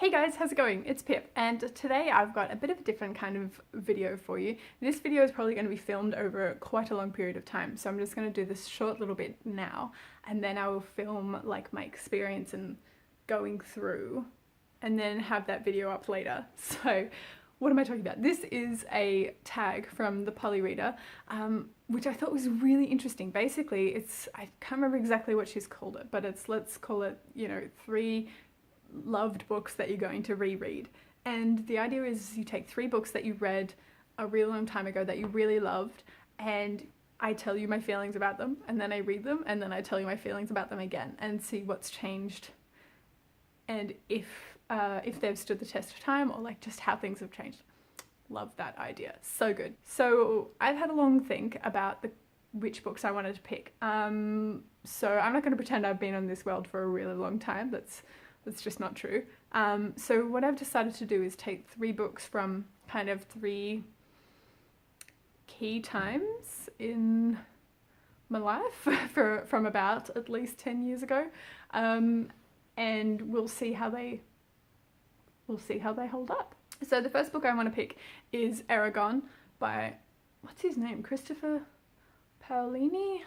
Hey guys, how's it going? It's Pip, and today I've got a bit of a different kind of video for you. This video is probably going to be filmed over quite a long period of time, so I'm just going to do this short little bit now, and then I will film like my experience and going through, and then have that video up later. So what am I talking about? This is a tag from the Polyreader, which I thought was really interesting. Basically, I can't remember exactly what she's called it, but let's call it, 3 loved books that you're going to reread. And the idea is you take 3 books that you read a really long time ago that you really loved, and I tell you my feelings about them, and then I read them, and then I tell you my feelings about them again, and see what's changed, and if they've stood the test of time, or like just how things have changed. Love that idea. So good. So I've had a long think about which books I wanted to pick. So I'm not going to pretend I've been on this world for a really long time. That's just not true. So what I've decided to do is take 3 books from kind of 3 key times in my life from about at least 10 years ago, and we'll see how they hold up. So the first book I want to pick is Eragon by, what's his name? Christopher Paolini?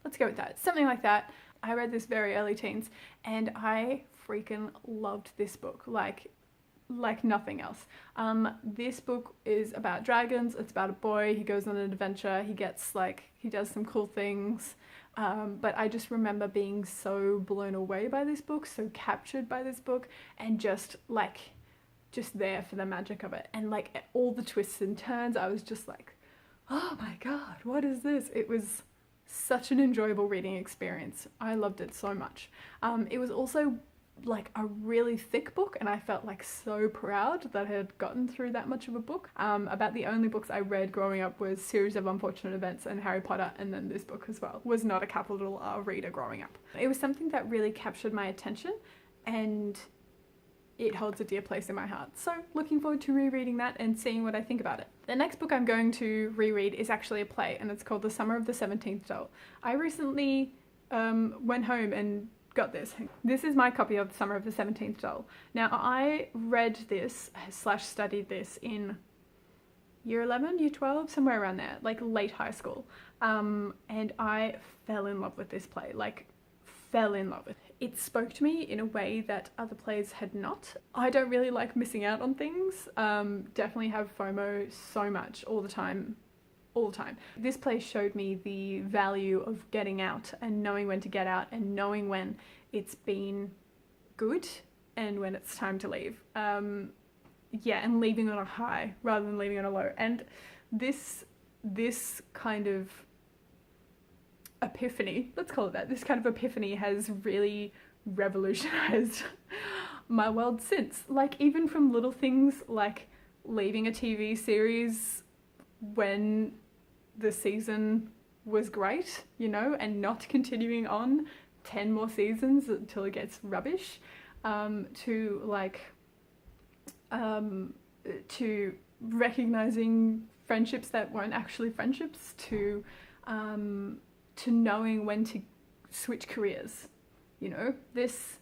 Let's go with that. Something like that. I read this very early teens, and I freaking loved this book like nothing else. This book is about dragons. It's about a boy. He goes on an adventure. He does some cool things. But I just remember being so blown away by this book, so captured by this book, and just there for the magic of it. And like all the twists and turns, I was just like, oh my god, what is this? It was such an enjoyable reading experience. I loved it so much. It was also like a really thick book, and I felt like so proud that I had gotten through that much of a book. About the only books I read growing up was Series of Unfortunate Events and Harry Potter, and then this book as well. Was not a capital R reader growing up. It was something that really captured my attention, and it holds a dear place in my heart. So looking forward to rereading that and seeing what I think about it. The next book I'm going to reread is actually a play, and it's called The Summer of the 17th Doll. I recently went home and got this. This is my copy of The Summer of the 17th Doll. Now I read this / studied this in year 11, year 12, somewhere around there, like late high school. And I fell in love with this play, fell in love with it. It spoke to me in a way that other plays had not. I don't really like missing out on things. Definitely have FOMO so much all the time. This play showed me the value of getting out and knowing when to get out and knowing when it's been good and when it's time to leave. Yeah, and leaving on a high rather than leaving on a low. And this kind of epiphany, let's call it that, this kind of epiphany has really revolutionized my world since. Like, even from little things like leaving a TV series when the season was great, and not continuing on 10 more seasons until it gets rubbish, to recognizing friendships that weren't actually friendships, to knowing when to switch careers. This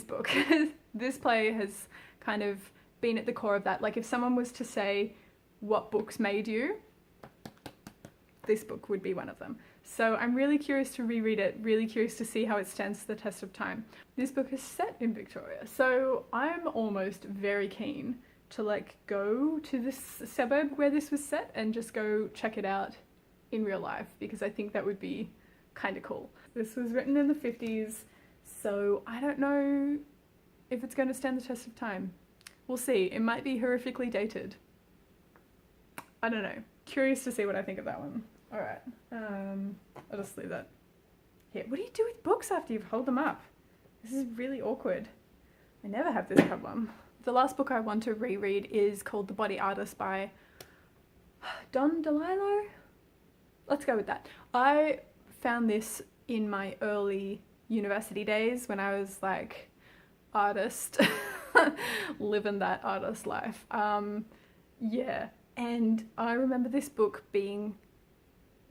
book, this play has kind of been at the core of that. Like, if someone was to say what books made you, this book would be one of them. So I'm really curious to reread it, really curious to see how it stands the test of time. This book is set in Victoria, so I'm almost very keen to go to this suburb where this was set and just go check it out in real life, because I think that would be kind of cool. This was written in the 50s, so I don't know if it's going to stand the test of time. We'll see. It might be horrifically dated. I don't know. Curious to see what I think of that one. Alright, I'll just leave that here. What do you do with books after you've held them up? This is really awkward. I never have this problem. The last book I want to reread is called The Body Artist by Don DeLillo? Let's go with that. I found this in my early university days when I was like, artist, living that artist life. Yeah, and I remember this book being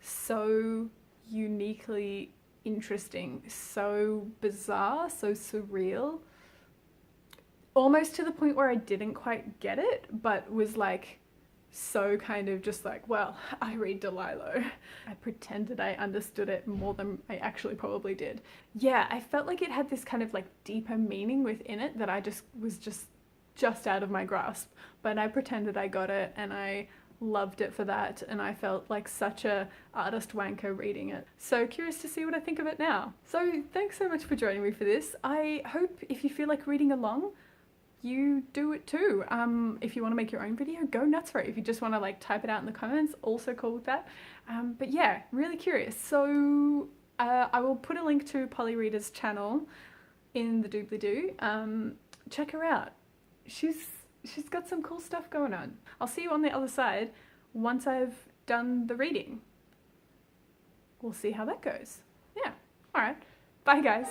so uniquely interesting, so bizarre, so surreal, almost to the point where I didn't quite get it, but was like so kind of just like, well, I read Lilo. I pretended I understood it more than I actually probably did. Yeah, I felt like it had this kind of like deeper meaning within it that I was just out of my grasp, but I pretended I got it and I loved it for that, and I felt like such a artist wanker reading it. So curious to see what I think of it now. So thanks so much for joining me for this. I hope if you feel like reading along, you do it too. If you want to make your own video, go nuts for it. If you just want to like type it out in the comments, also cool with that. But yeah, really curious. So I will put a link to Polyreader's channel in the doobly-doo. Check her out. She's got some cool stuff going on. I'll see you on the other side once I've done the reading. We'll see how that goes. Yeah, all right. Bye guys.